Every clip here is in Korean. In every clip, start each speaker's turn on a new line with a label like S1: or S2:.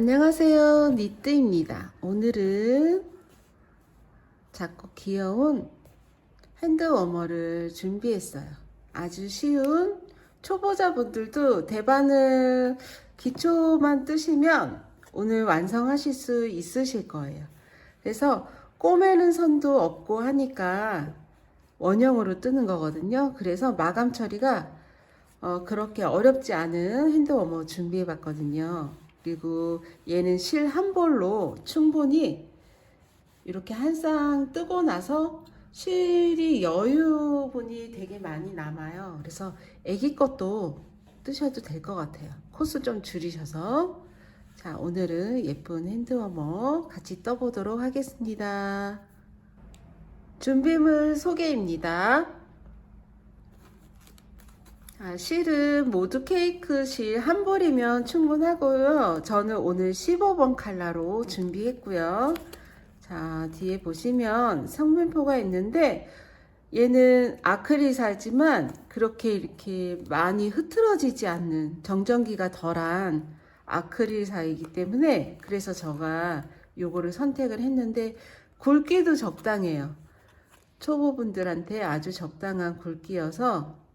S1: 안녕하세요, 니뜨입니다. 오늘은 작고 귀여운 핸드워머를 준비했어요. 아주 쉬운 초보자분들도 대바늘 기초만 뜨시면 오늘 완성하실 수 있으실 거예요. 그래서 꼬매는 선도 없고 하니까 원형으로 뜨는 거거든요. 그래서 마감 처리가 그렇게 어렵지 않은 핸드워머 준비해 봤거든요. 그리고 얘는 실 한 볼로 충분히 이렇게 한 쌍 뜨고 나서 실이 여유분이 되게 많이 남아요. 그래서 애기 것도 뜨셔도 될 것 같아요. 코스 좀 줄이셔서. 자, 오늘은 예쁜 핸드워머 같이 떠보도록 하겠습니다. 준비물 소개입니다. 실은 모두 케이크 실 한 볼이면 충분하고요. 저는 오늘 15번 칼라로 준비했고요. 자, 뒤에 보시면 성분표가 있는데 얘는 아크릴사지만 그렇게 이렇게 많이 흐트러지지 않는 정전기가 덜한 아크릴사이기 때문에 그래서 제가 요거를 선택을 했는데 굵기도 적당해요. 초보분들한테 아주 적당한 굵기여서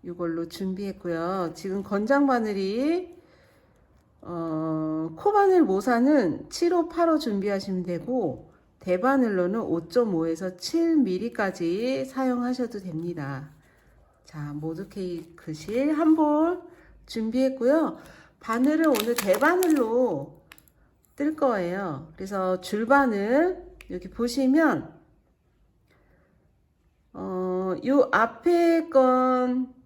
S1: 이걸로 준비했고요. 지금 건장 바늘이 코바늘 모사는 7호, 8호 준비하시면 되고 대바늘로는 5.5에서 7mm까지 사용하셔도 됩니다. 자, 모두 케이크 실 한 볼 준비했고요. 바늘은 오늘 대바늘로 뜰 거예요. 그래서 줄바늘 이렇게 보시면 요 앞에 건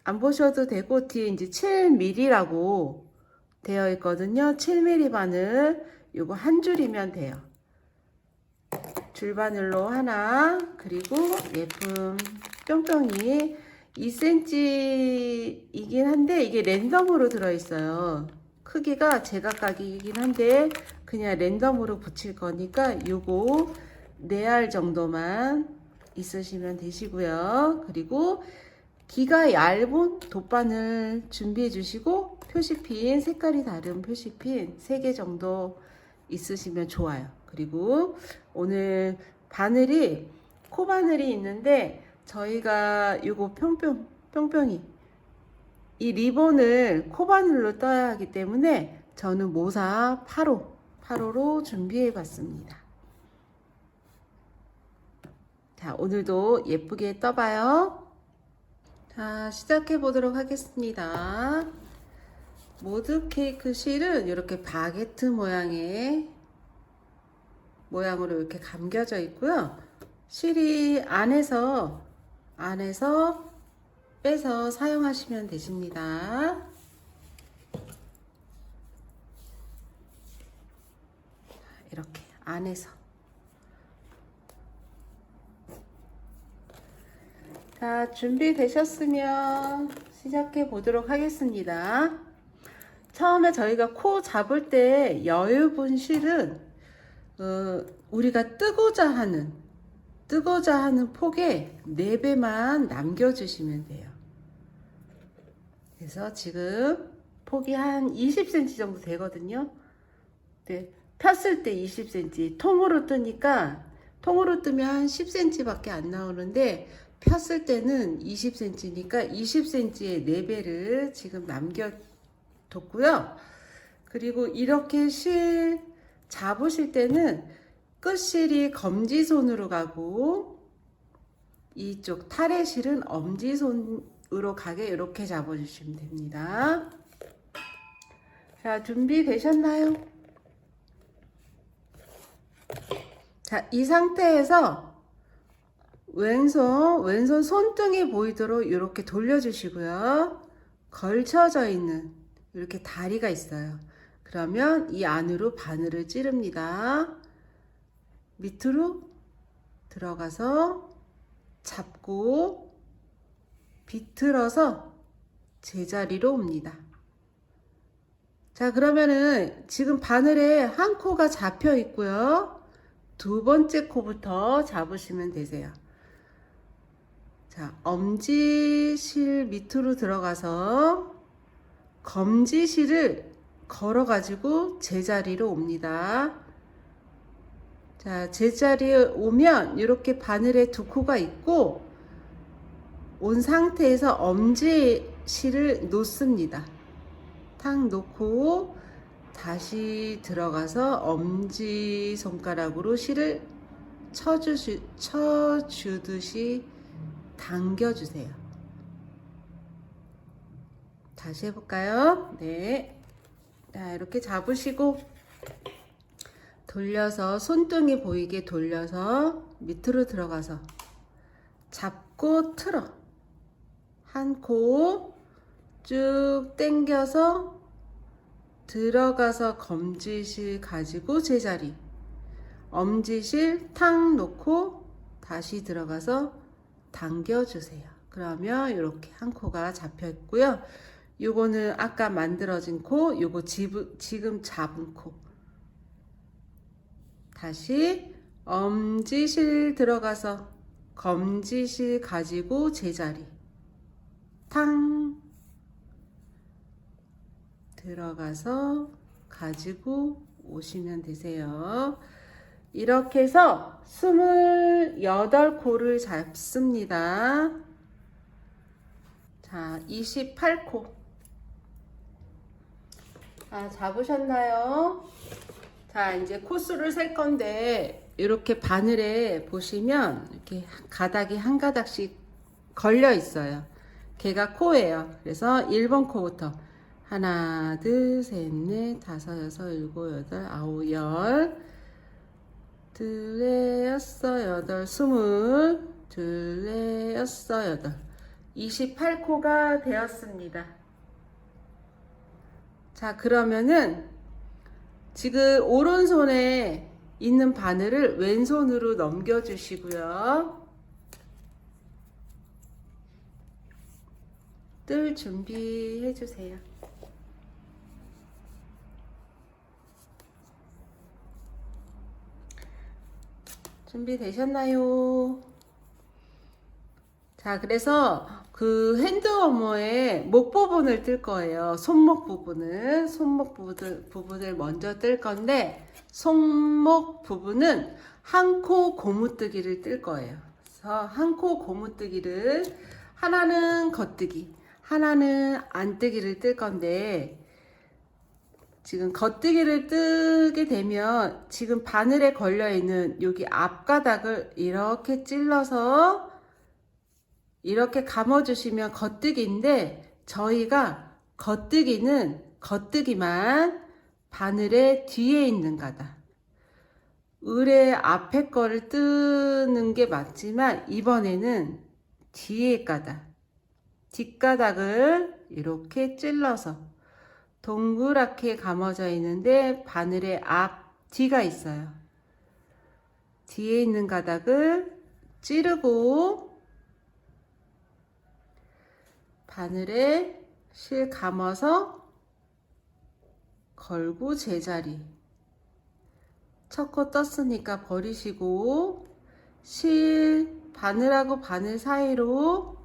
S1: 안 보셔도 되고 뒤에 이제 7mm라고 되어 있거든요. 7mm 바늘 요거 한 줄이면 돼요. 줄바늘로 하나, 그리고 예쁜 뿅뿅이 2cm이긴 한데 이게 랜덤으로 들어있어요. 크기가 제각각이긴 한데 그냥 랜덤으로 붙일 거니까 요거 4알 정도만 있으시면 되시고요. 그리고 기가 얇은 돗바늘 준비해 주시고 표시핀, 색깔이 다른 표시핀 3개 정도 있으시면 좋아요. 그리고 오늘 바늘이 코바늘이 있는데 저희가 요거 뿅뿅이 이 리본을 코바늘로 떠야 하기 때문에 저는 모사 8호로 준비해 봤습니다. 자, 오늘도 예쁘게 떠봐요. 자, 시작해 보도록 하겠습니다. 모드 케이크 실은 이렇게 바게트 모양으로 이렇게 감겨져 있고요. 실이 안에서 빼서 사용하시면 되십니다. 이렇게 안에서. 자, 준비되셨으면 시작해 보도록 하겠습니다. 처음에 저희가 코 잡을 때 여유분 실은 우리가 뜨고자 하는 폭의 4배만 남겨주시면 돼요. 그래서 지금 폭이 한 20cm 정도 되거든요. 네, 폈을 때 20cm, 통으로 뜨면 한 10cm 밖에 안 나오는데 폈을 때는 20cm니까 20cm의 4배를 지금 남겨뒀고요. 그리고 이렇게 실 잡으실 때는 끝실이 검지손으로 가고 이쪽 탈의 실은 엄지손으로 가게 이렇게 잡아주시면 됩니다. 자, 준비되셨나요? 자, 이 상태에서 왼손 손등이 보이도록 이렇게 돌려주시고요. 걸쳐져 있는 이렇게 다리가 있어요. 그러면 이 안으로 바늘을 찌릅니다. 밑으로 들어가서 잡고 비틀어서 제자리로 옵니다. 자, 그러면은 지금 바늘에 한 코가 잡혀 있고요. 2번째 코부터 잡으시면 되세요. 자, 엄지실 밑으로 들어가서 검지실을 걸어가지고 제자리로 옵니다. 자, 제자리에 오면 이렇게 바늘에 두 코가 있고 온 상태에서 엄지실을 놓습니다. 탁 놓고 다시 들어가서 엄지손가락으로 실을 쳐주듯이 당겨주세요. 다시 해볼까요? 네. 자, 이렇게 잡으시고 돌려서 손등이 보이게 돌려서 밑으로 들어가서 잡고 틀어 한 코 쭉 당겨서 들어가서 검지실 가지고 제자리 엄지실 탁 놓고 다시 들어가서 당겨주세요. 그러면 이렇게 한 코가 잡혀 있고요. 요거는 아까 만들어진 코, 요거 지금 잡은 코. 다시 엄지실 들어가서 검지실 가지고 제자리 탕 들어가서 가지고 오시면 되세요. 이렇게 해서 28코를 잡습니다. 자, 28코. 자, 잡으셨나요? 자, 이제 코수를 셀 건데 이렇게 바늘에 보시면 이렇게 가닥이 한 가닥씩 걸려 있어요. 걔가 코예요. 그래서 1번 코부터 하나, 둘, 셋, 넷, 다섯, 여섯, 일곱, 여덟, 아홉, 열, 둘, 여섯, 여덟, 스물, 둘, 여섯, 여덟, 28코가 되었습니다. 자, 그러면은 지금 오른손에 있는 바늘을 왼손으로 넘겨주시고요. 뜰 준비해 주세요. 준비되셨나요? 자, 그래서 그 핸드워머의 목 부분을 뜰 거예요. 손목 부분을 먼저 뜰 건데, 손목 부분은 한 코 고무뜨기를 뜰 거예요. 그래서 한 코 고무뜨기를 하나는 겉뜨기, 하나는 안뜨기를 뜰 건데, 지금 겉뜨기를 뜨게 되면 지금 바늘에 걸려 있는 여기 앞가닥을 이렇게 찔러서 이렇게 감아주시면 겉뜨기인데, 저희가 겉뜨기만 바늘의 뒤에 있는 가닥, 을의 앞에 거를 뜨는 게 맞지만 이번에는 뒤에 가닥, 뒷가닥을 이렇게 찔러서 동그랗게 감아져 있는데 바늘의 뒤가 있어요. 뒤에 있는 가닥을 찌르고 바늘에 실 감아서 걸고 제자리. 첫 코 떴으니까 버리시고 바늘하고 바늘 사이로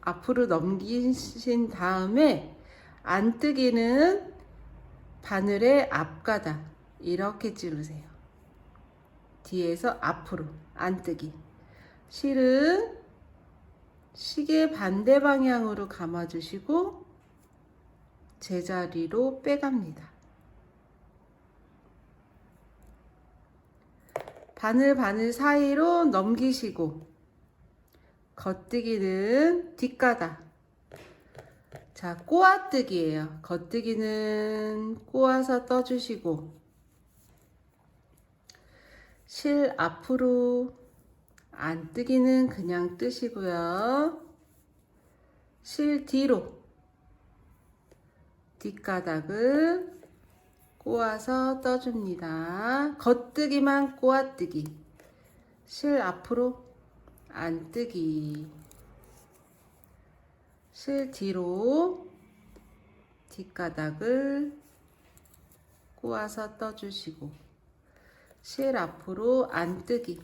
S1: 앞으로 넘기신 다음에 안뜨기는 바늘의 앞가닥 이렇게 찌르세요. 뒤에서 앞으로 안뜨기. 실은 시계 반대 방향으로 감아주시고 제자리로 빼갑니다. 바늘 사이로 넘기시고 겉뜨기는 뒷가닥. 자, 꼬아뜨기예요. 겉뜨기는 꼬아서 떠주시고 실 앞으로 안뜨기는 그냥 뜨시고요. 실 뒤로 뒷가닥을 꼬아서 떠줍니다. 겉뜨기만 꼬아뜨기. 실 앞으로 안뜨기. 실 뒤로 뒷가닥을 꼬아서 떠주시고 실 앞으로 안뜨기.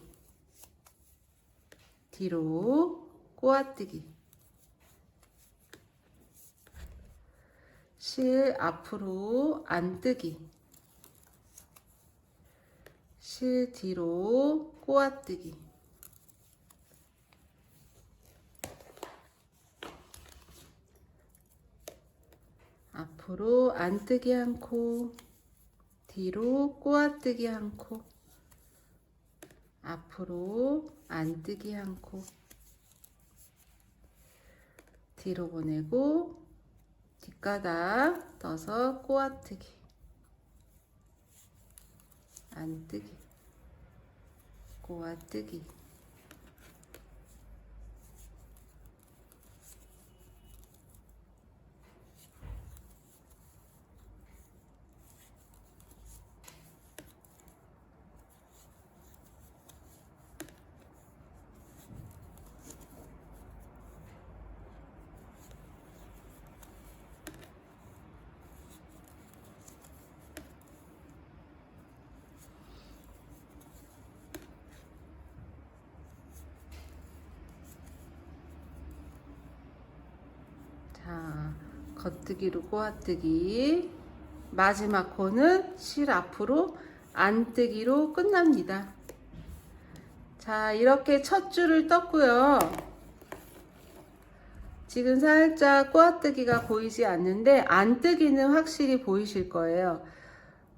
S1: 뒤로 꼬아뜨기. 실 앞으로 안뜨기, 실 뒤로 꼬아뜨기, 앞으로 안뜨기 한 코, 뒤로 꼬아뜨기 한 코, 앞으로 안뜨기 한 코, 뒤로 보내고 뒷가닥 떠서 꼬아뜨기, 안뜨기, 꼬아뜨기. 자, 겉뜨기로 꼬아뜨기. 마지막 코는 실 앞으로 안뜨기로 끝납니다. 자, 이렇게 첫 줄을 떴고요. 지금 살짝 꼬아뜨기가 보이지 않는데 안뜨기는 확실히 보이실 거예요.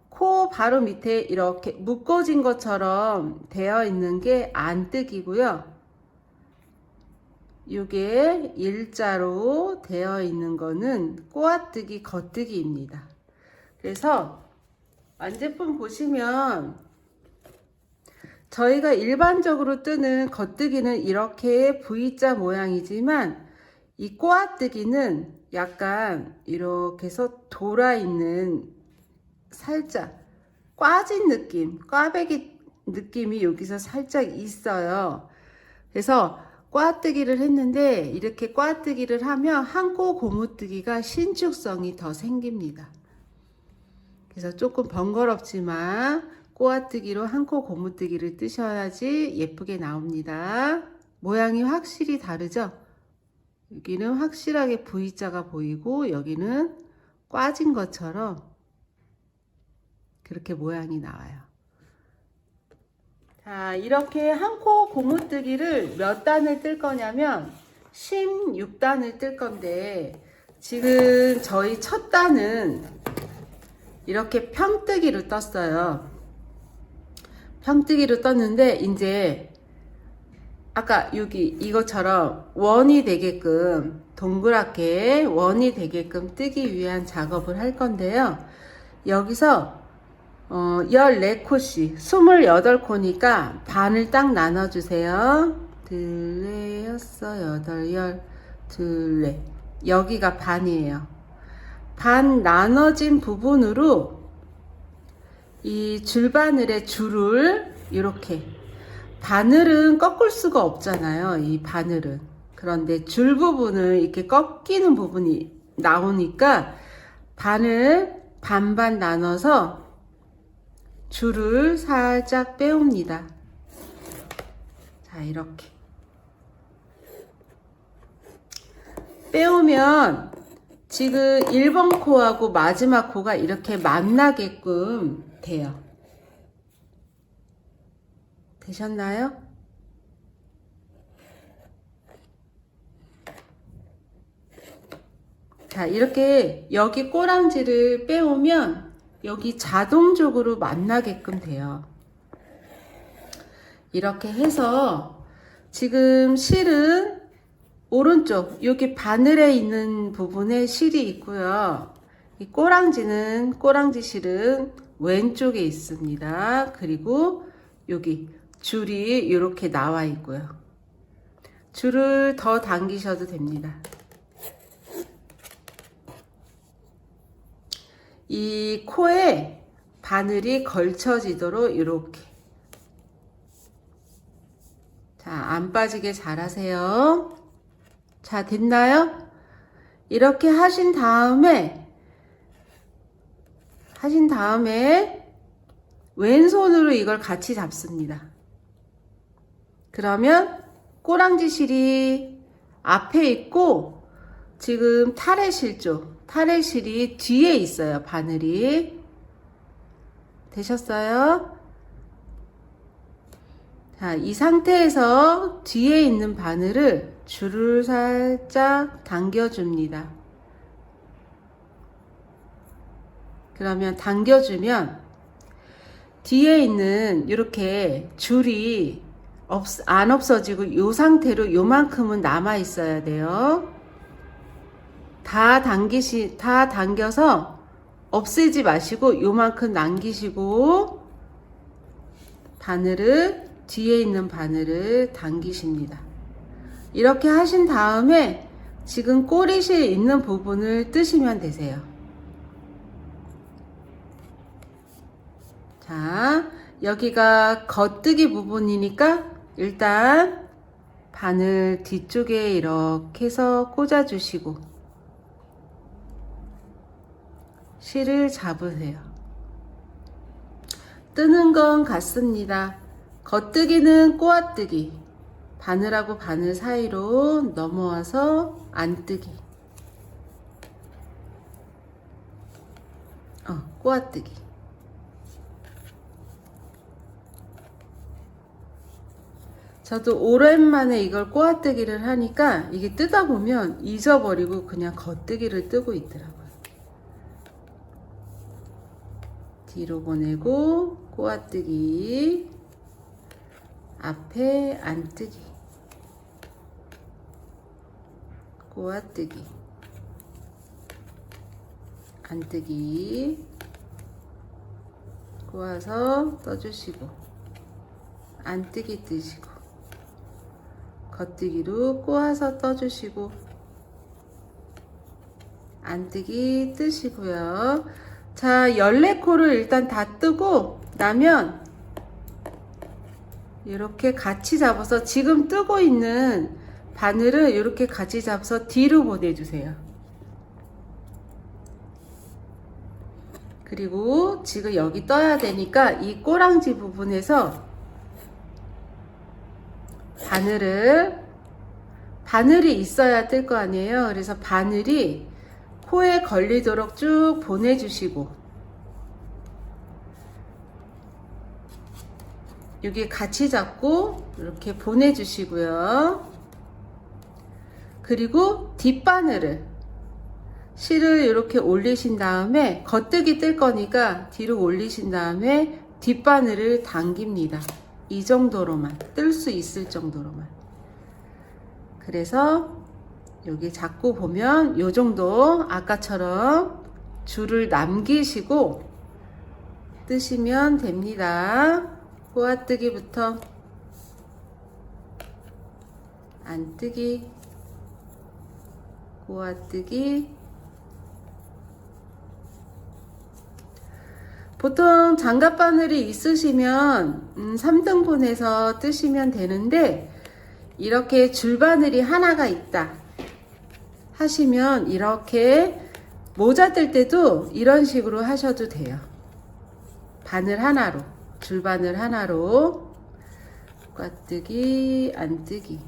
S1: 코 바로 밑에 이렇게 묶어진 것처럼 되어 있는 게 안뜨기고요. 이게 일자로 되어 있는 거는 꼬아뜨기, 겉뜨기입니다. 그래서 완제품 보시면 저희가 일반적으로 뜨는 겉뜨기는 이렇게 V자 모양이지만 이 꼬아뜨기는 약간 이렇게 해서 돌아 있는 살짝 꽈진 느낌, 꽈배기 느낌이 여기서 살짝 있어요. 그래서 꽈뜨기를 했는데 이렇게 꽈뜨기를 하면 한 코 고무뜨기가 신축성이 더 생깁니다. 그래서 조금 번거롭지만 꼬아뜨기로 한 코 고무뜨기를 뜨셔야지 예쁘게 나옵니다. 모양이 확실히 다르죠? 여기는 확실하게 V자가 보이고 여기는 꽈진 것처럼 그렇게 모양이 나와요. 자, 이렇게 한 코 고무뜨기를 몇 단을 뜰 거냐면 16단을 뜰 건데 지금 저희 첫 단은 이렇게 평뜨기로 떴어요. 평뜨기로 떴는데 이제 아까 여기 이것처럼 원이 되게끔 동그랗게 원이 되게끔 뜨기 위한 작업을 할 건데요. 여기서 14코씩 28코니까 반을 딱 나눠주세요. 둘레, 여섯, 여덟, 열, 둘레. 여기가 반이에요. 반 나눠진 부분으로 이 줄바늘의 줄을 이렇게, 바늘은 꺾을 수가 없잖아요. 이 바늘은. 그런데 줄 부분을 이렇게 꺾이는 부분이 나오니까 반을 반반 나눠서 줄을 살짝 빼옵니다. 자, 이렇게 빼오면 지금 1번 코하고 마지막 코가 이렇게 만나게끔 돼요. 되셨나요? 자, 이렇게 여기 꼬랑지를 빼오면 여기 자동적으로 만나게끔 돼요. 이렇게 해서 지금 실은 오른쪽 여기 바늘에 있는 부분에 실이 있고요. 이 꼬랑지 실은 왼쪽에 있습니다. 그리고 여기 줄이 이렇게 나와 있고요. 줄을 더 당기셔도 됩니다. 이 코에 바늘이 걸쳐지도록 이렇게. 자, 안 빠지게 잘 하세요. 자, 됐나요? 이렇게 하신 다음에 왼손으로 이걸 같이 잡습니다. 그러면 꼬랑지 실이 앞에 있고 지금 탈의실 쪽 탈의실이 뒤에 있어요. 바늘이. 되셨어요? 자, 이 상태에서 뒤에 있는 바늘을 줄을 살짝 당겨줍니다. 그러면 당겨주면 뒤에 있는 이렇게 줄이 안 없어지고 이 상태로 요만큼은 남아 있어야 돼요. 다 당겨서 없애지 마시고 요만큼 남기시고 뒤에 있는 바늘을 당기십니다. 이렇게 하신 다음에 지금 꼬리실 있는 부분을 뜨시면 되세요. 자, 여기가 겉뜨기 부분이니까 일단 바늘 뒤쪽에 이렇게 해서 꽂아주시고 실을 잡으세요. 뜨는 건 같습니다. 겉뜨기는 꼬아뜨기, 바늘하고 바늘 사이로 넘어와서 안뜨기, 꼬아뜨기. 저도 오랜만에 이걸 꼬아뜨기를 하니까 이게 뜨다 보면 잊어버리고 그냥 겉뜨기를 뜨고 있더라고요. 뒤로 보내고 꼬아뜨기, 앞에 안뜨기, 꼬아뜨기, 안뜨기, 꼬아서 떠주시고 안뜨기 뜨시고 겉뜨기로 꼬아서 떠주시고 안뜨기 뜨시고요. 자, 14코를 일단 다 뜨고 나면 이렇게 같이 잡아서 지금 뜨고 있는 바늘을 이렇게 같이 잡아서 뒤로 보내주세요. 그리고 지금 여기 떠야 되니까 이 꼬랑지 부분에서 바늘이 있어야 뜰 거 아니에요. 그래서 바늘이 코에 걸리도록 쭉 보내주시고 여기 같이 잡고 이렇게 보내주시고요. 그리고 뒷바늘을 실을 이렇게 올리신 다음에 겉뜨기 뜰 거니까 뒤로 올리신 다음에 뒷바늘을 당깁니다. 이 정도로만, 뜰 수 있을 정도로만. 그래서 여기 잡고 보면 요 정도 아까처럼 줄을 남기시고 뜨시면 됩니다. 꼬아뜨기부터 안뜨기, 꼬아뜨기. 보통 장갑바늘이 있으시면 3등분해서 뜨시면 되는데 이렇게 줄바늘이 하나가 있다 하시면 이렇게 모자 뜰 때도 이런 식으로 하셔도 돼요. 바늘 하나로, 줄바늘 하나로 꽈뜨기, 안뜨기,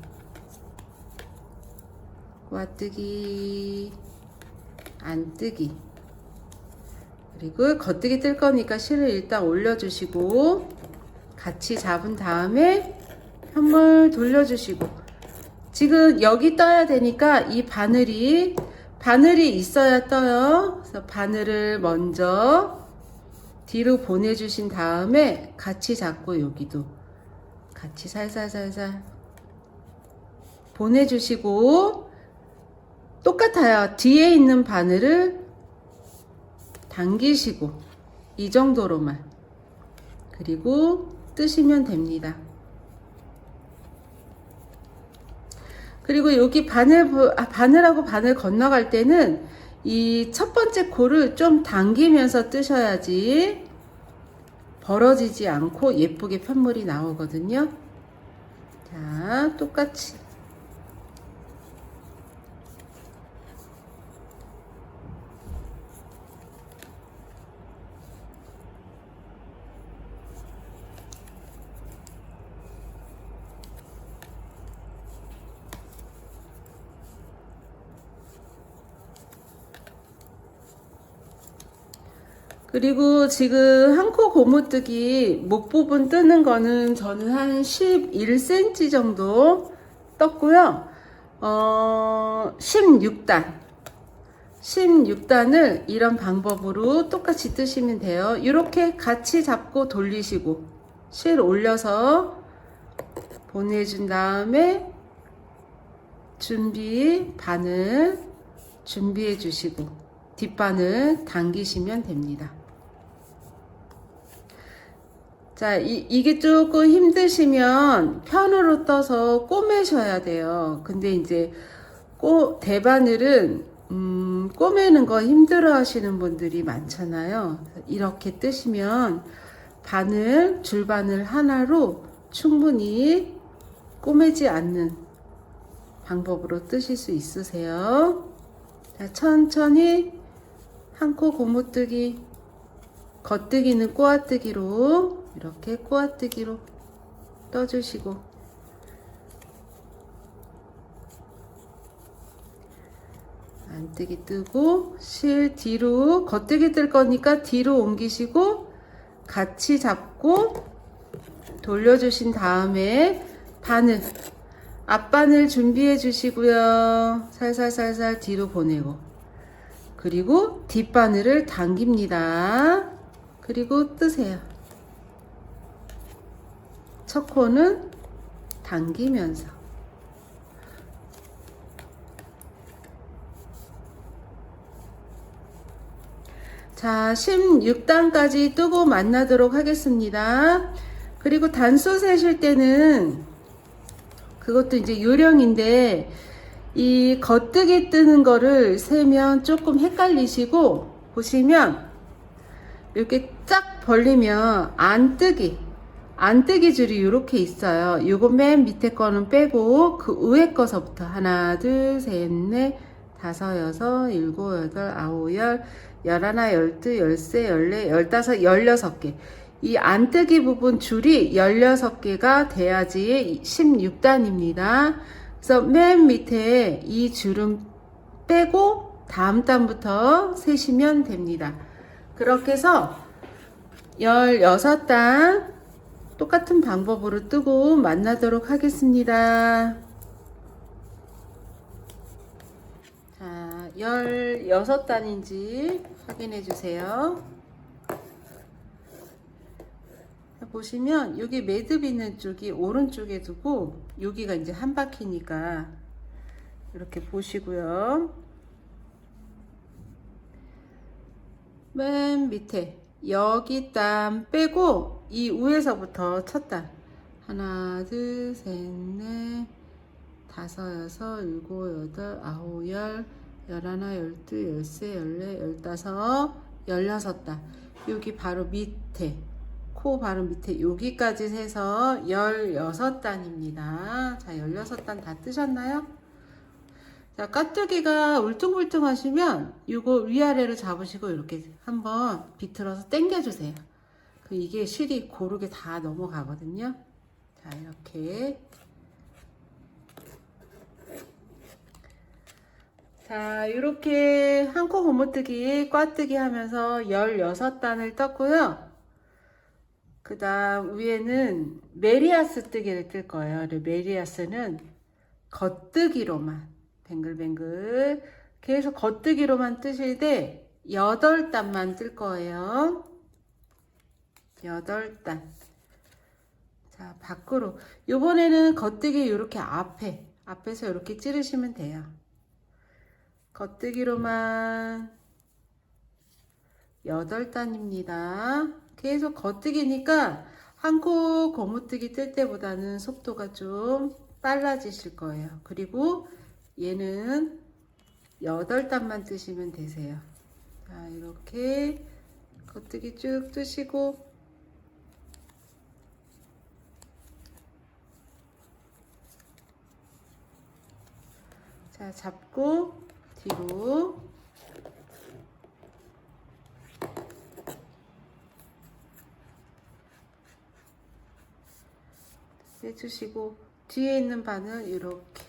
S1: 꽈뜨기, 안뜨기. 그리고 겉뜨기 뜰 거니까 실을 일단 올려주시고 같이 잡은 다음에 현물 돌려주시고 지금 여기 떠야 되니까 이 바늘이 있어야 떠요. 그래서 바늘을 먼저 뒤로 보내주신 다음에 같이 잡고 여기도 같이 살살살살 보내주시고 똑같아요. 뒤에 있는 바늘을 당기시고 이 정도로만 그리고 뜨시면 됩니다. 그리고 여기 바늘하고 바늘 건너갈 때는 이 첫 번째 코를 좀 당기면서 뜨셔야지 벌어지지 않고 예쁘게 편물이 나오거든요. 자, 똑같이 그리고 지금 한 코 고무뜨기 목 부분 뜨는 거는 저는 한 11cm 정도 떴고요. 16단을 이런 방법으로 똑같이 뜨시면 돼요. 이렇게 같이 잡고 돌리시고 실 올려서 보내준 다음에 바늘 준비해 주시고 뒷바늘 당기시면 됩니다. 자, 이게 조금 힘드시면 편으로 떠서 꼬매셔야 돼요. 근데 이제 대바늘은 꼬매는 거 힘들어 하시는 분들이 많잖아요. 이렇게 뜨시면 줄바늘 하나로 충분히 꼬매지 않는 방법으로 뜨실 수 있으세요. 자, 천천히 한 코 고무뜨기, 겉뜨기는 꼬아뜨기로 이렇게 꼬아뜨기로 떠주시고 안뜨기 뜨고 실 뒤로 겉뜨기 뜰 거니까 뒤로 옮기시고 같이 잡고 돌려주신 다음에 앞바늘 준비해 주시고요. 살살살살 뒤로 보내고 그리고 뒷바늘을 당깁니다. 그리고 뜨세요. 첫 코는 당기면서 자, 16단까지 뜨고 만나도록 하겠습니다. 그리고 단수 세실 때는 그것도 이제 요령인데 이 겉뜨기 뜨는 거를 세면 조금 헷갈리시고 보시면 이렇게 쫙 벌리면 안뜨기 줄이 이렇게 있어요. 요거 맨 밑에 거는 빼고 그 위에 거서부터 하나, 둘, 셋, 넷, 다섯, 여섯, 일곱, 여덟, 아홉, 열, 열하나, 열둘, 열세, 열네, 열다섯, 16개. 이 안뜨기 부분 줄이 16개가 돼야지 16단입니다. 그래서 맨 밑에 이 줄은 빼고 다음 단부터 세시면 됩니다. 그렇게 해서 16단 똑같은 방법으로 뜨고 만나도록 하겠습니다. 자, 16단인지 확인해 주세요. 보시면 여기 매듭 있는 쪽이 오른쪽에 두고 여기가 이제 한 바퀴니까 이렇게 보시고요. 맨 밑에 여기 단 빼고 이 위에서부터 첫 단 하나, 둘, 셋, 넷, 다섯, 여섯, 일곱, 여덟, 아홉, 열, 열하나, 열둘, 열세, 열네, 열다섯, 16단. 여기 바로 밑에 코 바로 밑에 여기까지 해서 16단입니다. 자, 16단 다 뜨셨나요? 자, 깍두기가 울퉁불퉁 하시면 이거 위아래로 잡으시고 이렇게 한번 비틀어서 당겨 주세요. 이게 실이 고르게 다 넘어가거든요. 자, 이렇게. 자, 이렇게 한 코 고무뜨기, 꽈뜨기 하면서 16단을 떴고요. 그 다음 위에는 메리아스 뜨기를 뜰 거예요. 메리아스는 겉뜨기로만 뱅글뱅글 계속 겉뜨기로만 뜨실 때 8단만 뜰 거예요. 8단. 자, 밖으로. 요번에는 겉뜨기 이렇게 앞에서 이렇게 찌르시면 돼요. 겉뜨기로만 8단입니다. 계속 겉뜨기니까 한 코 고무뜨기 뜰 때보다는 속도가 좀 빨라지실 거예요. 그리고 얘는 8단만 뜨시면 되세요. 자, 이렇게 겉뜨기 쭉 뜨시고 자, 잡고 뒤로 빼주시고 뒤에 있는 바늘 이렇게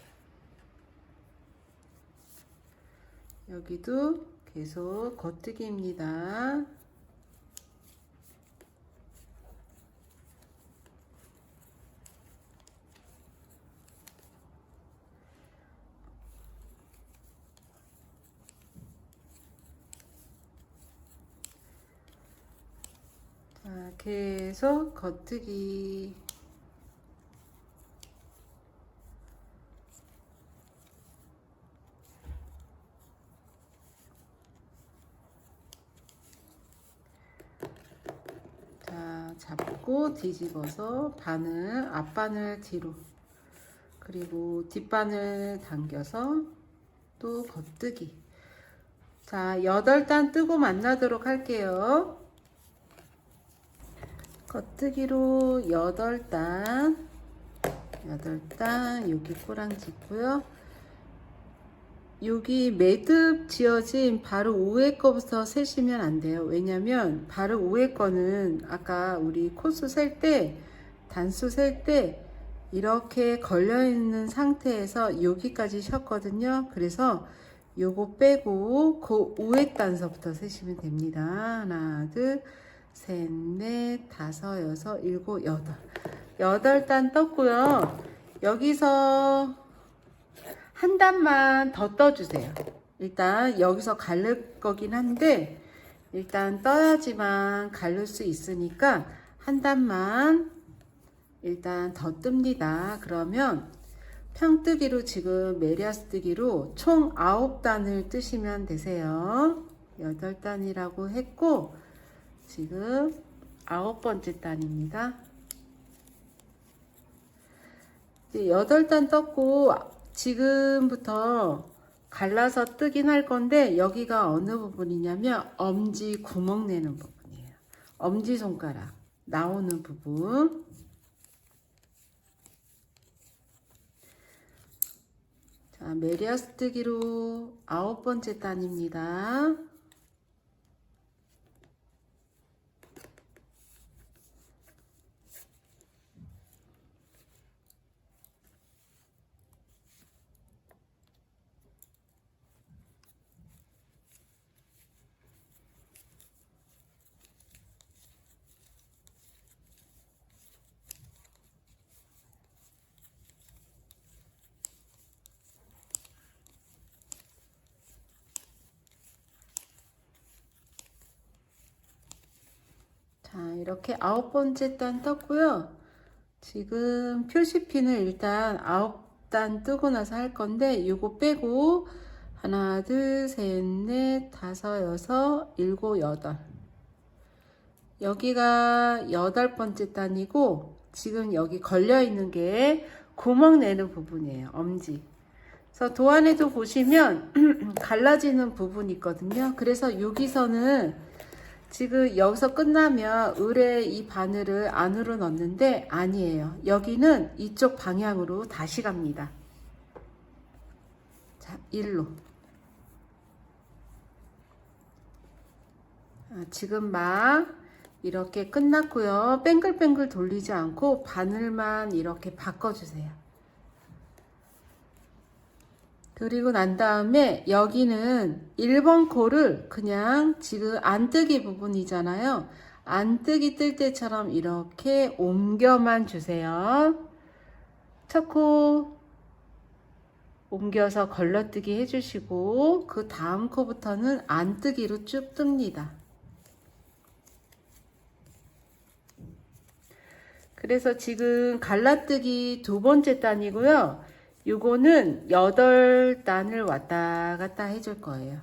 S1: 여기도 계속 겉뜨기입니다. 이렇게 해서 겉뜨기 자, 잡고 뒤집어서 바늘, 앞바늘 뒤로, 그리고 뒷바늘 당겨서 또 겉뜨기. 자, 8단 뜨고 만나도록 할게요. 겉뜨기로 8단 여기 꼬랑 짚고요. 여기 매듭 지어진 바로 위에 거부터 세시면 안 돼요. 왜냐면 바로 위에 거는 아까 우리 코수 셀 때, 단수 셀 때 이렇게 걸려 있는 상태에서 여기까지 셨거든요. 그래서 요거 빼고 그 위에 단서부터 세시면 됩니다. 하나, 둘, 셋, 넷, 다섯, 여섯, 일곱, 여덟. 8단 떴고요. 여기서 한 단만 더 떠주세요. 일단 여기서 가를 거긴 한데 일단 떠야지만 가를 수 있으니까 한 단만 일단 더 뜹니다. 그러면 평뜨기로 지금 메리아스 뜨기로 총 9단을 뜨시면 되세요. 8단이라고 했고 지금 9번째 단입니다. 이제 8단 떴고 지금부터 갈라서 뜨긴 할 건데 여기가 어느 부분이냐면 엄지 구멍 내는 부분이에요. 엄지손가락 나오는 부분. 자, 메리아스 뜨기로 9번째 단입니다. 자, 이렇게 9번째 단 떴고요. 지금 표시핀을 일단 9단 뜨고 나서 할 건데 이거 빼고 하나, 둘, 셋, 넷, 다섯, 여섯, 일곱, 여덟. 여기가 8번째 단이고 지금 여기 걸려 있는 게 구멍 내는 부분이에요. 엄지. 그래서 도안에도 보시면 갈라지는 부분이 있거든요. 그래서 여기서는 지금 여기서 끝나면 을에 이 바늘을 안으로 넣는데 아니에요. 여기는 이쪽 방향으로 다시 갑니다. 자, 일로. 지금 막 이렇게 끝났고요. 뱅글뱅글 돌리지 않고 바늘만 이렇게 바꿔주세요. 그리고 난 다음에 여기는 1번 코를 그냥 지금 안뜨기 부분이잖아요. 안뜨기 뜰 때처럼 이렇게 옮겨만 주세요. 첫 코 옮겨서 걸러뜨기 해주시고 그 다음 코부터는 안뜨기로 쭉 뜹니다. 그래서 지금 갈라뜨기 2번째 단이고요. 요거는 8단을 왔다 갔다 해줄 거예요.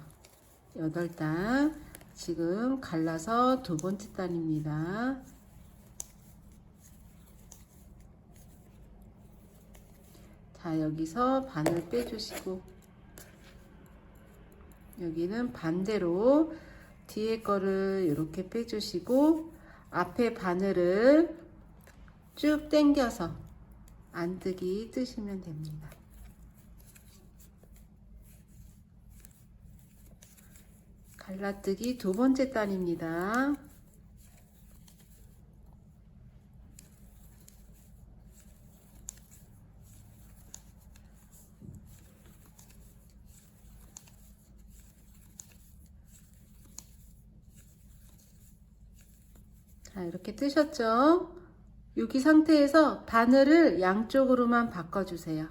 S1: 8단. 지금 갈라서 2번째 단입니다. 자, 여기서 바늘 빼주시고, 여기는 반대로 뒤에 거를 이렇게 빼주시고, 앞에 바늘을 쭉 당겨서 안뜨기 뜨시면 됩니다. 갈라뜨기 2번째 단입니다. 자, 이렇게 뜨셨죠? 여기 상태에서 바늘을 양쪽으로만 바꿔주세요.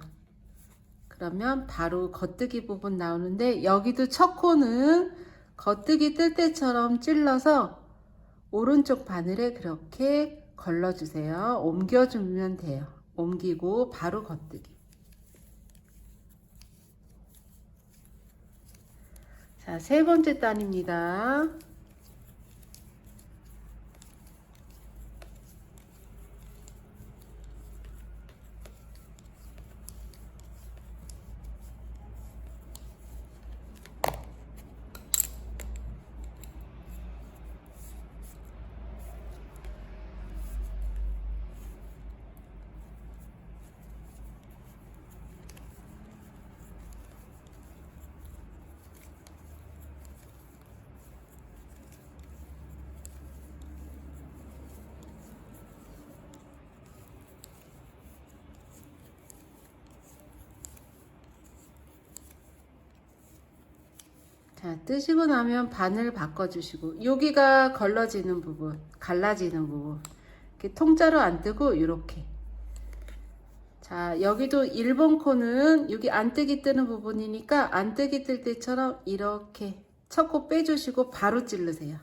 S1: 그러면 바로 겉뜨기 부분 나오는데 여기도 첫 코는 겉뜨기 뜰 때처럼 찔러서 오른쪽 바늘에 그렇게 걸러주세요. 옮겨주면 돼요. 옮기고 바로 겉뜨기. 자, 세 번째 단입니다. 자, 뜨시고 나면 바늘 바꿔주시고, 여기가 걸러지는 부분, 갈라지는 부분, 이렇게 통짜로 안 뜨고 이렇게. 자, 여기도 1번 코는 여기 안뜨기 뜨는 부분이니까 안뜨기 뜰 때처럼 이렇게 첫 코 빼주시고 바로 찌르세요.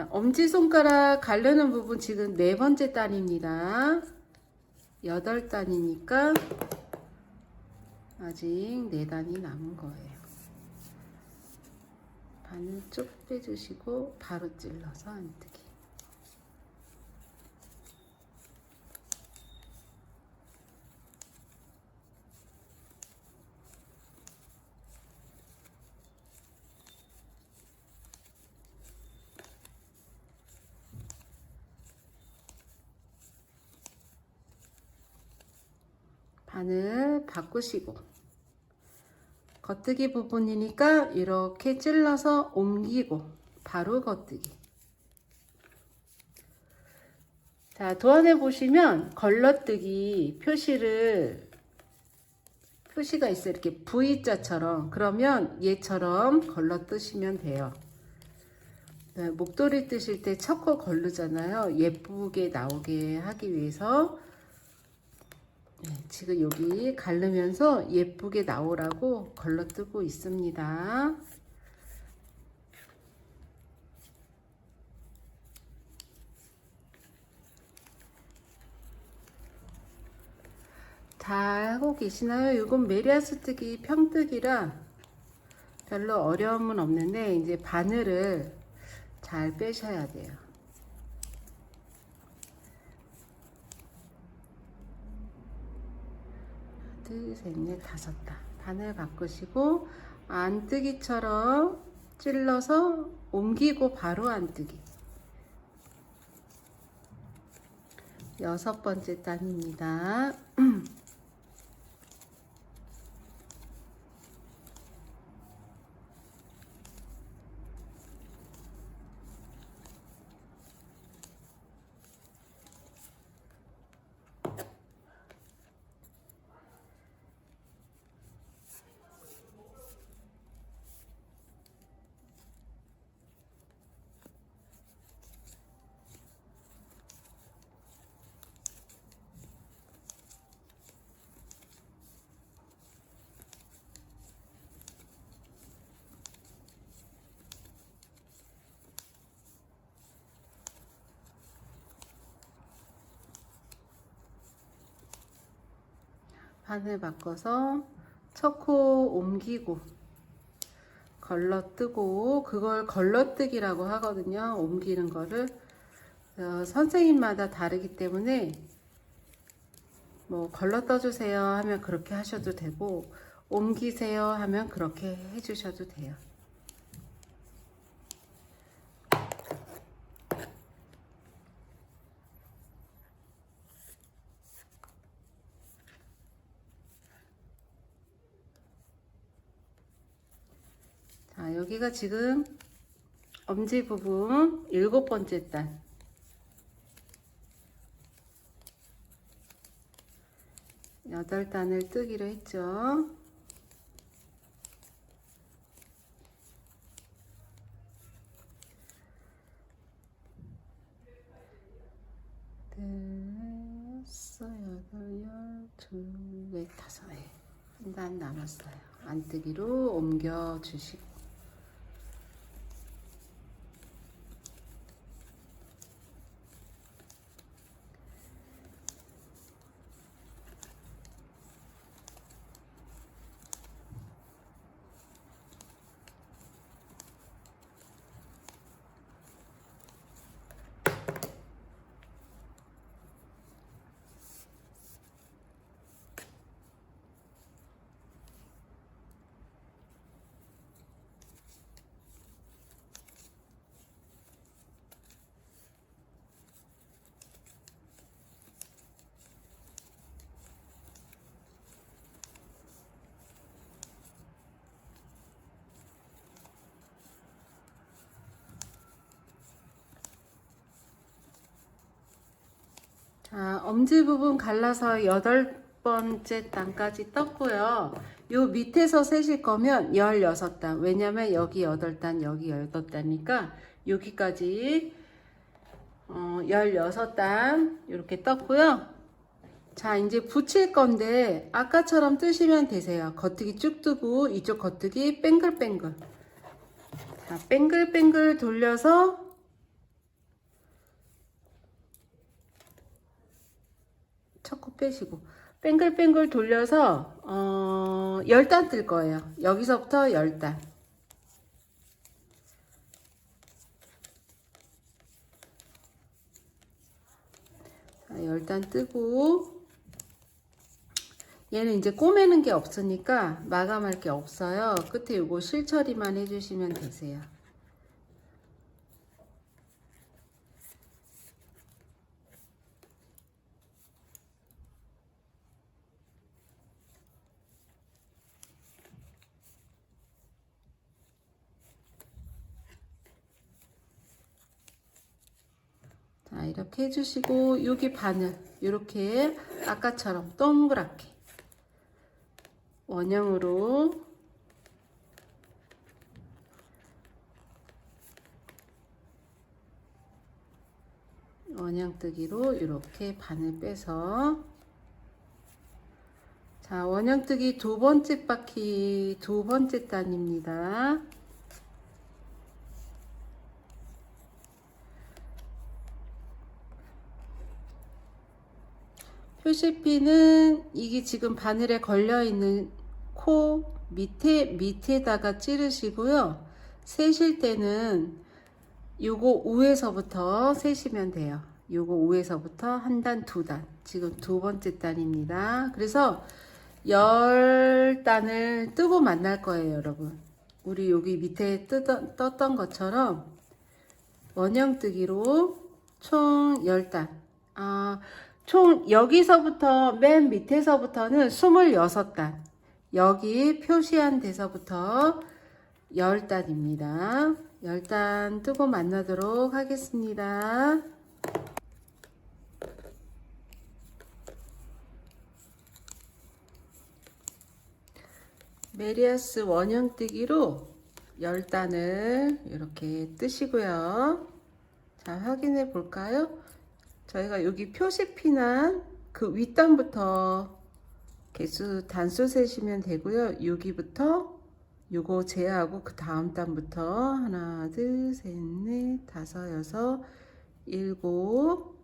S1: 엄지손가락 가르는 부분 지금 4번째 단입니다. 8단이니까 아직 4단이 남은 거예요. 바늘 쭉 빼주시고 바로 찔러서 안뜨기. 바늘 바꾸시고 겉뜨기 부분이니까 이렇게 찔러서 옮기고 바로 겉뜨기. 자, 도안에 보시면 걸러뜨기 표시가 있어요. 이렇게 V자처럼. 그러면 얘처럼 걸러뜨시면 돼요. 네, 목도리 뜨실 때 첫 코 걸르잖아요. 예쁘게 나오게 하기 위해서. 네, 지금 여기 가르면서 예쁘게 나오라고 걸러뜨고 있습니다. 잘 하고 계시나요? 이건 메리아스 뜨기 평뜨기라 별로 어려움은 없는데 이제 바늘을 잘 빼셔야 돼요. 둘, 셋, 넷, 5단. 바늘 바꾸시고 안뜨기처럼 찔러서 옮기고 바로 안뜨기. 6번째 단입니다. 바늘 바꿔서 첫 코 옮기고 걸러뜨고, 그걸 걸러뜨기라고 하거든요. 옮기는 거를. 선생님마다 다르기 때문에 뭐 걸러떠 주세요 하면 그렇게 하셔도 되고, 옮기세요 하면 그렇게 해주셔도 돼요. 자, 여기가 지금 엄지 부분 7번째 단. 8단을 뜨기로 했죠. 둘, 넷, 다섯. 한 단 남았어요. 안뜨기로 옮겨 주시고. 자, 엄지 부분 갈라서 8번째 단까지 떴고요. 요 밑에서 세실 거면 16단. 왜냐면 여기 8단, 여기 8단이니까 여기까지 16단 이렇게 떴고요. 자, 이제 붙일 건데 아까처럼 뜨시면 되세요. 겉뜨기 쭉 뜨고 이쪽 겉뜨기 뱅글뱅글. 자, 뱅글뱅글 돌려서 첫 코 빼시고 뱅글뱅글 돌려서 10단 뜰 거예요. 여기서부터 10단. 자, 10단 뜨고 얘는 이제 꼬매는 게 없으니까 마감할 게 없어요. 끝에 요거 실처리만 해주시면 되세요. 자, 이렇게 해주시고 여기 바늘 이렇게 아까처럼 동그랗게 원형으로 원형뜨기로 이렇게 바늘 빼서 자, 원형뜨기 두 번째 바퀴 두 번째 단입니다. 표시피는 이게 지금 바늘에 걸려 있는 코 밑에다가 찌르시고요. 세실 때는 요거 위에서부터 세시면 돼요. 요거 위에서부터 한 단, 두 단. 지금 두 번째 단입니다. 그래서 10단을 뜨고 만날 거예요, 여러분. 우리 여기 밑에 떴던 것처럼 원형뜨기로 총 10단. 총 여기서부터 맨 밑에서부터는 26단. 여기 표시한 데서부터 10단입니다. 10단 뜨고 만나도록 하겠습니다. 메리아스 원형뜨기로 10단을 이렇게 뜨시고요. 자, 확인해 볼까요? 저희가 여기 표시피난 그 윗단부터 개수 단수 세시면 되고요. 여기부터 요거 제하고 그 다음 단부터 하나, 둘, 셋, 넷, 다섯, 여섯, 일곱,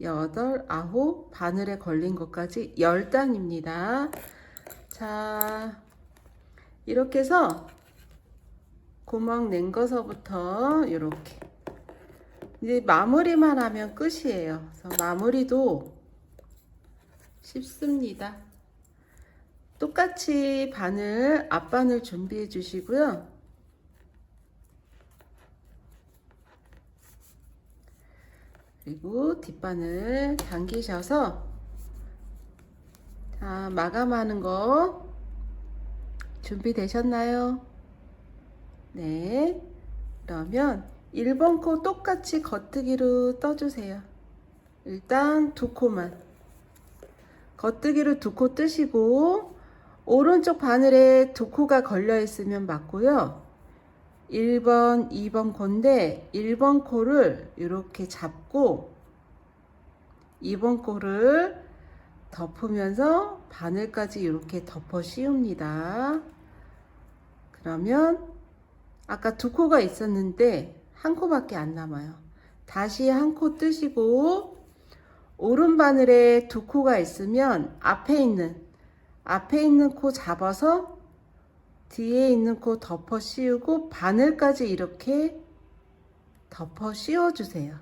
S1: 여덟, 아홉 바늘에 걸린 것까지 10단입니다. 자, 이렇게 해서 구멍 낸 거서부터 이렇게 이제 마무리만 하면 끝이에요. 그래서 마무리도 쉽습니다. 똑같이 바늘 앞바늘 준비해 주시고요. 그리고 뒷바늘 당기셔서 자, 마감하는 거 준비되셨나요? 네. 그러면 1번 코 똑같이 겉뜨기로 떠주세요. 일단 두 코만 겉뜨기로 두 코 뜨시고 오른쪽 바늘에 두 코가 걸려 있으면 맞고요. 1번, 2번 코인데 1번 코를 이렇게 잡고 2번 코를 덮으면서 바늘까지 이렇게 덮어 씌웁니다. 그러면 아까 두 코가 있었는데 한 코밖에 안 남아요. 다시 한 코 뜨시고 오른 바늘에 두 코가 있으면 앞에 있는 코 잡아서 뒤에 있는 코 덮어 씌우고 바늘까지 이렇게 덮어 씌워 주세요.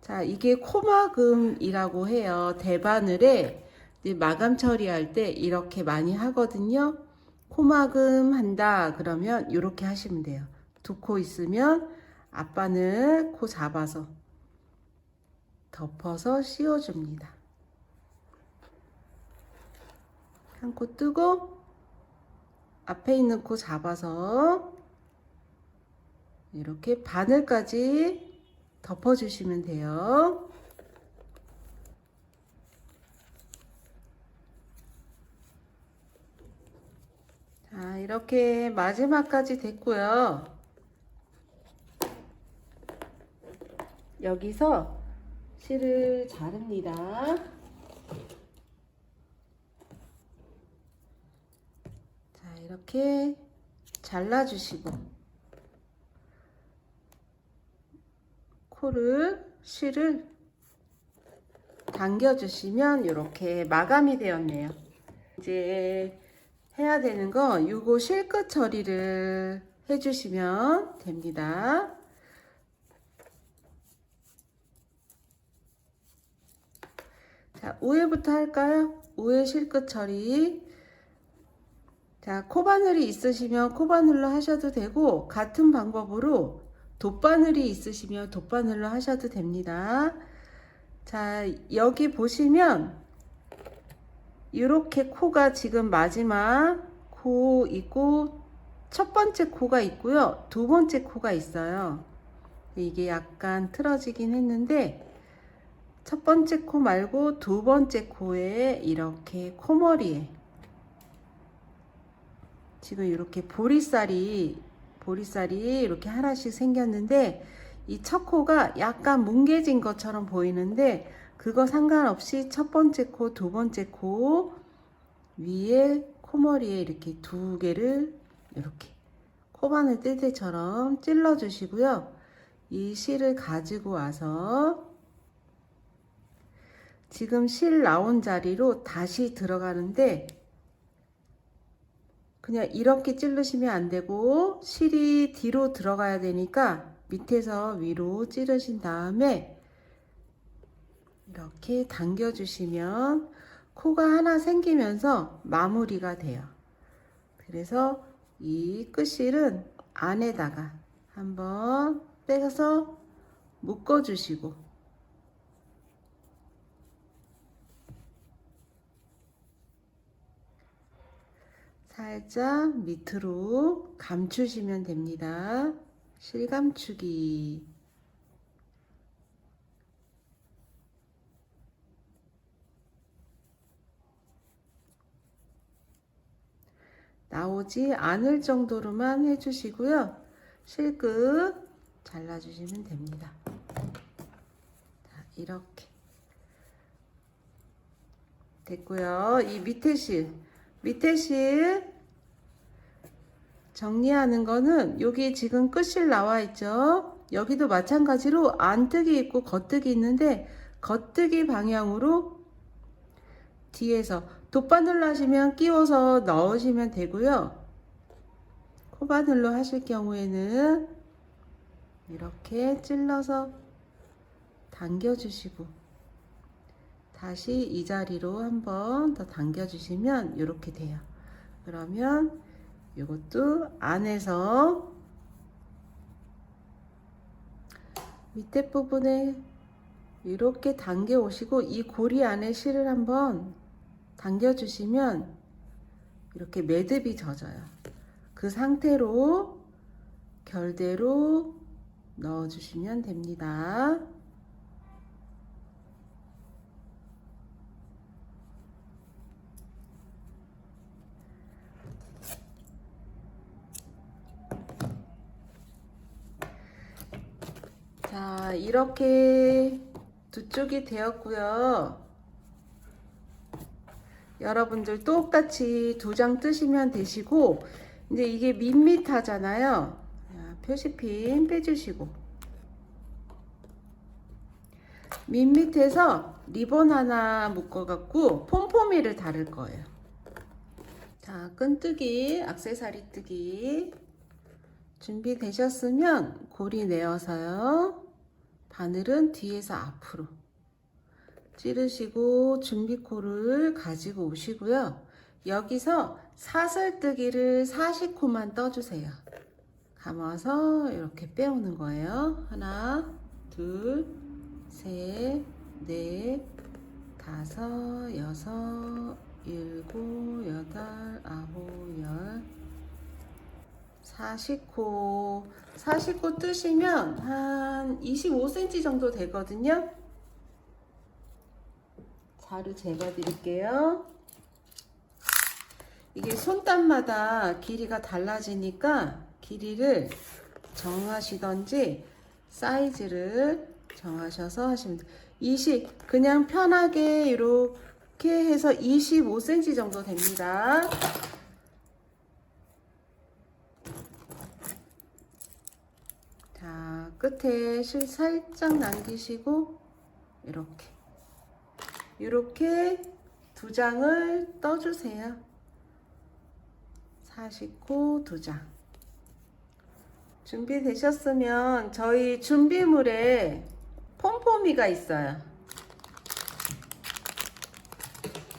S1: 자, 이게 코막음이라고 해요. 대바늘에 마감 처리할 때 이렇게 많이 하거든요. 코막음 한다 그러면 이렇게 하시면 돼요. 두 코 있으면 앞바늘 코 잡아서 덮어서 씌워줍니다. 한 코 뜨고 앞에 있는 코 잡아서 이렇게 바늘까지 덮어주시면 돼요. 자, 이렇게 마지막까지 됐고요. 여기서 실을 자릅니다. 자, 이렇게 잘라주시고 실을 당겨주시면 이렇게 마감이 되었네요. 이제 해야 되는 거 요거 실끝 처리를 해주시면 됩니다. 자, 우회부터 할까요? 우회 실끝 처리. 자, 코바늘이 있으시면 코바늘로 하셔도 되고 같은 방법으로 돗바늘이 있으시면 돗바늘로 하셔도 됩니다. 자, 여기 보시면 이렇게 코가 지금 마지막 코 있고 첫 번째 코가 있고요. 두 번째 코가 있어요. 이게 약간 틀어지긴 했는데 첫 번째 코 말고 두 번째 코에 이렇게 코머리에 지금 이렇게 보리살이 이렇게 하나씩 생겼는데 이 첫 코가 약간 뭉개진 것처럼 보이는데 그거 상관없이 첫 번째 코, 두 번째 코 위에 코머리에 이렇게 두 개를 이렇게 코바늘 뜰 때처럼 찔러 주시고요. 이 실을 가지고 와서 지금 실 나온 자리로 다시 들어가는데 그냥 이렇게 찌르시면 안 되고 실이 뒤로 들어가야 되니까 밑에서 위로 찌르신 다음에 이렇게 당겨 주시면 코가 하나 생기면서 마무리가 돼요. 그래서 이 끝실은 안에다가 한번 빼서 묶어 주시고 살짝 밑으로 감추시면 됩니다. 실감추기. 나오지 않을 정도로만 해주시고요. 실끝 잘라주시면 됩니다. 자, 이렇게 됐고요. 이 밑에 실 정리하는 거는 여기 지금 끝실 나와 있죠. 여기도 마찬가지로 안뜨기 있고 겉뜨기 있는데 겉뜨기 방향으로 뒤에서 돗바늘로 하시면 끼워서 넣으시면 되고요. 코바늘로 하실 경우에는 이렇게 찔러서 당겨주시고 다시 이 자리로 한번 더 당겨주시면 이렇게 돼요. 그러면 이것도 안에서 밑에 부분에 이렇게 당겨 오시고 이 고리 안에 실을 한번 당겨 주시면 이렇게 매듭이 젖어요. 그 상태로 결대로 넣어 주시면 됩니다. 자, 이렇게 두 쪽이 되었고요. 여러분들 똑같이 2장 뜨시면 되시고, 이제 이게 밋밋하잖아요. 표시핀 빼주시고, 밋밋해서 리본 하나 묶어갖고 폼포미를 달을 거예요. 자, 끈뜨기, 액세서리 뜨기 준비되셨으면 고리 내어서요. 바늘은 뒤에서 앞으로 찌르시고 준비코를 가지고 오시고요. 여기서 사슬뜨기를 40코만 떠주세요. 감아서 이렇게 빼오는 거예요. 하나, 둘, 셋, 넷, 다섯, 여섯, 일곱, 여덟, 아홉, 열, 40코 뜨시면 한 25cm 정도 되거든요. 자루 재봐 드릴게요. 이게 손땀마다 길이가 달라지니까 길이를 정하시던지 사이즈를 정하셔서 하시면 돼요. 그냥 편하게 이렇게 해서 25cm 정도 됩니다. 자, 끝에 실 살짝 남기시고 이렇게 2장을 떠주세요. 40코 2장. 준비되셨으면 저희 준비물에 폼포미가 있어요.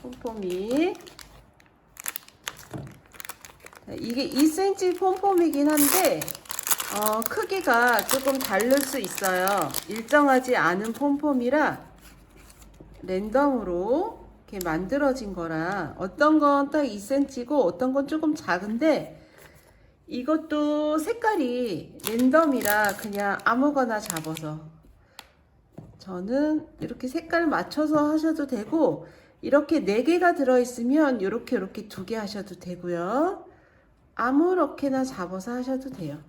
S1: 폼포미. 이게 2cm 폼포미긴 한데 크기가 조금 다를 수 있어요. 일정하지 않은 폼폼이라 랜덤으로 이렇게 만들어진 거라 어떤 건 딱 2cm고 어떤 건 조금 작은데 이것도 색깔이 랜덤이라 그냥 아무거나 잡아서 저는 이렇게 색깔 맞춰서 하셔도 되고 이렇게 4개가 들어있으면 이렇게 2개 하셔도 되고요. 아무렇게나 잡아서 하셔도 돼요.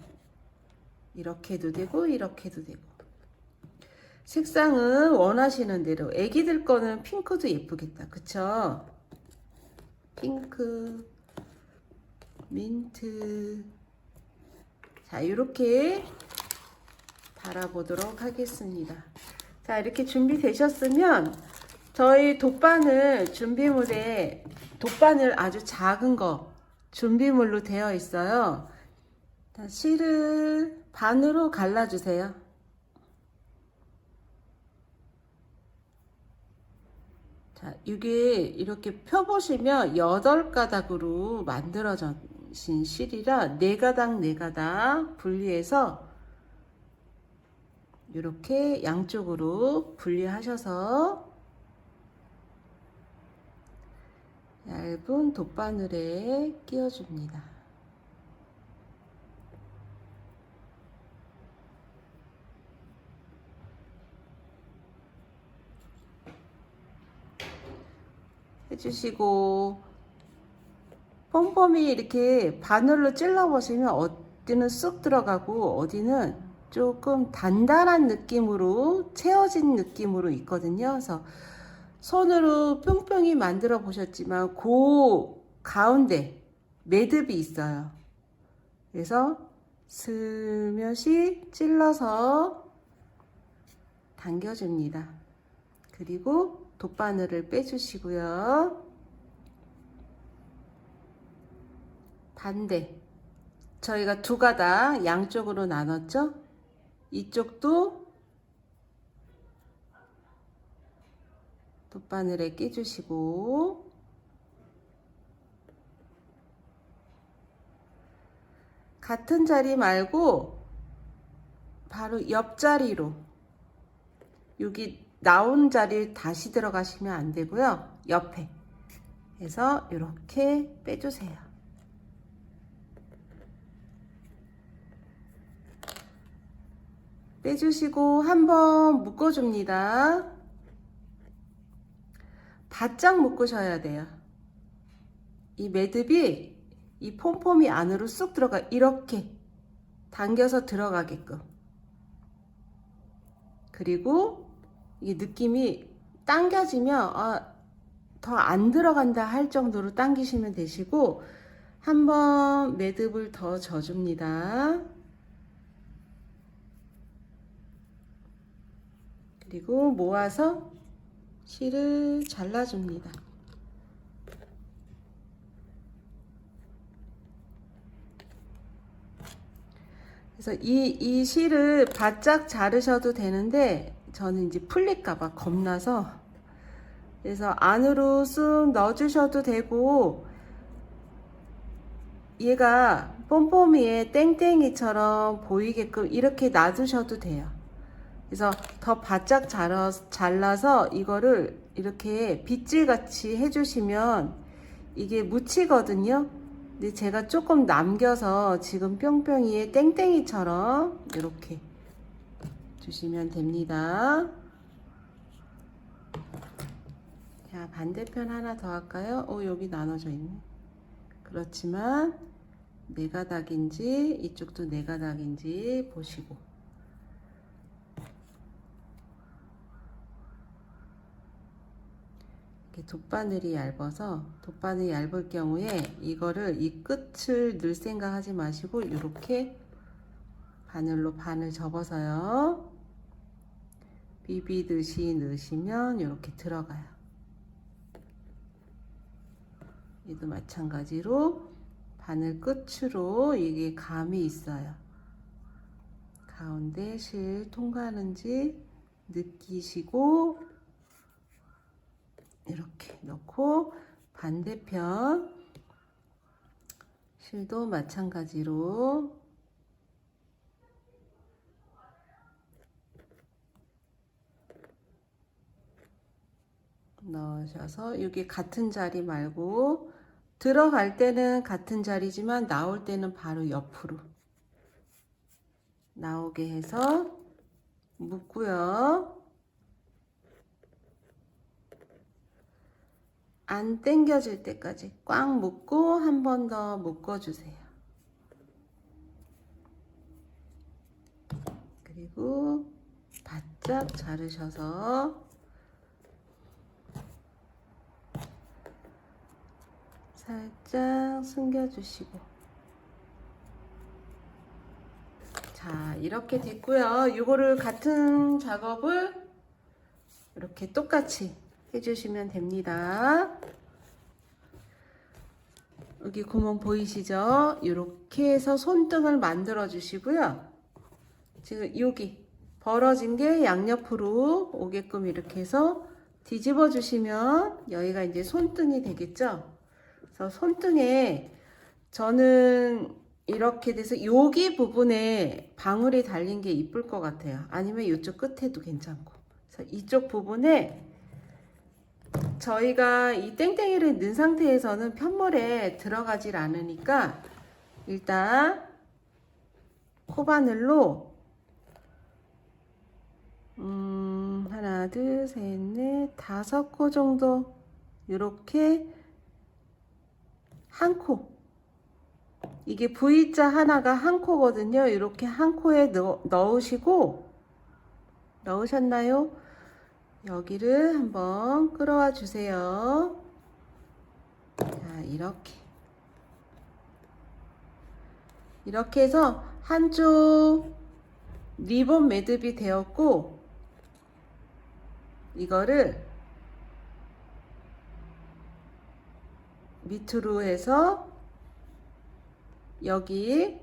S1: 이렇게 해도 되고 이렇게 해도 되고 색상은 원하시는 대로. 애기들 거는 핑크도 예쁘겠다, 그쵸? 핑크, 민트. 자, 이렇게 달아보도록 하겠습니다. 자, 이렇게 준비되셨으면 저희 돗바늘 준비물에 돗바늘 아주 작은 거 준비물로 되어 있어요. 실을 반으로 갈라주세요. 자, 이게 이렇게 펴보시면 8가닥으로 만들어진 실이라 4가닥 분리해서 이렇게 양쪽으로 분리하셔서 얇은 돗바늘에 끼워줍니다. 해주시고 pompom이 이렇게 바늘로 찔러 보시면 어디는 쑥 들어가고 어디는 조금 단단한 느낌으로 채워진 느낌으로 있거든요. 그래서 손으로 뿅뿅이 만들어 보셨지만 그 가운데 매듭이 있어요. 그래서 슬며시 찔러서 당겨줍니다. 그리고 돗바늘을 빼주시고요. 반대. 저희가 2가닥 양쪽으로 나눴죠? 이쪽도 돗바늘에 끼주시고 같은 자리 말고 바로 옆자리로 여기 나온 자리 다시 들어가시면 안 되고요. 옆에 해서 이렇게 빼주세요. 빼주시고 한번 묶어줍니다. 바짝 묶으셔야 돼요. 이 매듭이 이 폼폼이 안으로 쑥 들어가 이렇게 당겨서 들어가게끔. 그리고 이게 느낌이 당겨지면 더 안 들어간다 할 정도로 당기시면 되시고, 한번 매듭을 더 져줍니다. 그리고 모아서 실을 잘라줍니다. 그래서 이 실을 바짝 자르셔도 되는데 저는 이제 풀릴까봐 겁나서, 그래서 안으로 쑥 넣어주셔도 되고, 얘가 뽐뿌미에 땡땡이처럼 보이게끔 이렇게 놔두셔도 돼요. 그래서 더 바짝 잘라서 이거를 이렇게 빗질같이 해주시면 이게 묻히거든요. 근데 제가 조금 남겨서 지금 뿅뿅이에 땡땡이처럼 이렇게 주시면 됩니다. 자, 반대편 하나 더 할까요? 여기 나눠져 있네. 그렇지만 네 가닥인지 이쪽도 네 가닥인지 보시고, 이렇게 돗바늘이 얇아서, 돗바늘이 얇을 경우에 이거를 이 끝을 넣을 생각 하지 마시고 이렇게 바늘로 반을 접어서요 비비듯이 넣으시면 이렇게 들어가요. 얘도 마찬가지로 바늘 끝으로 이게 감이 있어요. 가운데 실 통과하는지 느끼시고 이렇게 넣고, 반대편 실도 마찬가지로 넣으셔서, 여기 같은 자리 말고 들어갈 때는 같은 자리지만 나올 때는 바로 옆으로 나오게 해서 묶고요. 안 당겨질 때까지 꽉 묶고 한 번 더 묶어주세요. 그리고 바짝 자르셔서 살짝 숨겨주시고, 자, 이렇게 됐고요. 이거를 같은 작업을 이렇게 똑같이 해주시면 됩니다. 여기 구멍 보이시죠? 이렇게 해서 손등을 만들어 주시고요. 지금 여기 벌어진 게 양옆으로 오게끔 이렇게 해서 뒤집어 주시면 여기가 이제 손등이 되겠죠? 그래서 손등에 저는 이렇게 돼서 여기 부분에 방울이 달린 게 이쁠 것 같아요. 아니면 이쪽 끝에도 괜찮고. 그래서 이쪽 부분에 저희가 이 땡땡이를 넣은 상태에서는 편물에 들어가질 않으니까 일단 코바늘로 하나, 둘, 셋, 넷, 5코 정도 이렇게 한 코, 이게 V자 하나가 한 코거든요. 이렇게 한 코에 넣으시고, 넣으셨나요? 여기를 한번 끌어와 주세요. 자, 이렇게 해서 한쪽 리본 매듭이 되었고, 이거를 밑으로 해서 여기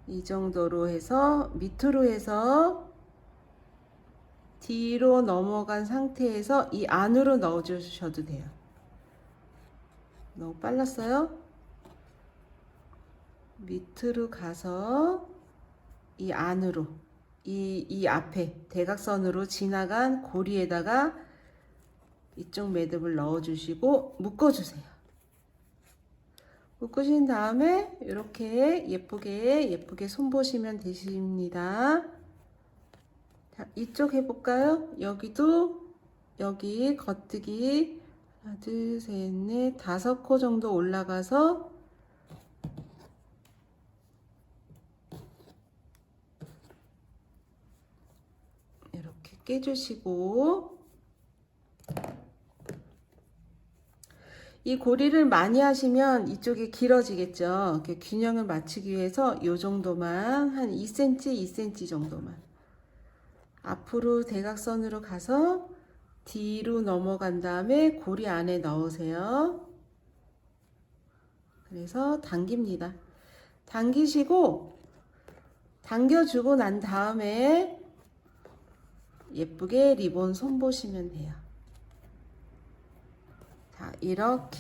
S1: 이 정도로 해서 밑으로 해서 뒤로 넘어간 상태에서 이 안으로 넣어 주셔도 돼요. 너무 빨랐어요? 밑으로 가서 이 안으로, 이 앞에 대각선으로 지나간 고리에다가 이쪽 매듭을 넣어 주시고 묶어 주세요. 묶으신 다음에 이렇게 예쁘게 손 보시면 되십니다. 자, 이쪽 해볼까요? 여기도 여기 겉뜨기 하나, 둘, 셋, 넷, 5코 정도 올라가서 이렇게 깨주시고, 이 고리를 많이 하시면 이쪽이 길어지겠죠. 이렇게 균형을 맞추기 위해서 이 정도만, 한 2cm, 2cm 정도만. 앞으로 대각선으로 가서 뒤로 넘어간 다음에 고리 안에 넣으세요. 그래서 당깁니다. 당기시고, 당겨주고 난 다음에 예쁘게 리본 손 보시면 돼요. 자, 이렇게.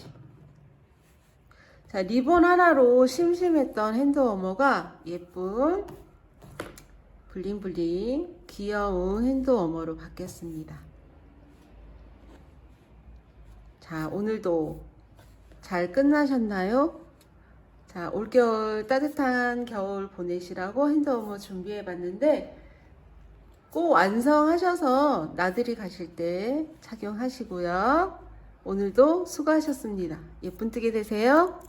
S1: 자, 리본 하나로 심심했던 핸드워머가 예쁜 블링블링 귀여운 핸드워머로 바뀌었습니다. 자, 오늘도 잘 끝나셨나요? 자, 올겨울 따뜻한 겨울 보내시라고 핸드워머 준비해 봤는데 꼭 완성하셔서 나들이 가실 때 착용하시고요. 오늘도 수고하셨습니다. 예쁜 뜨개 되세요.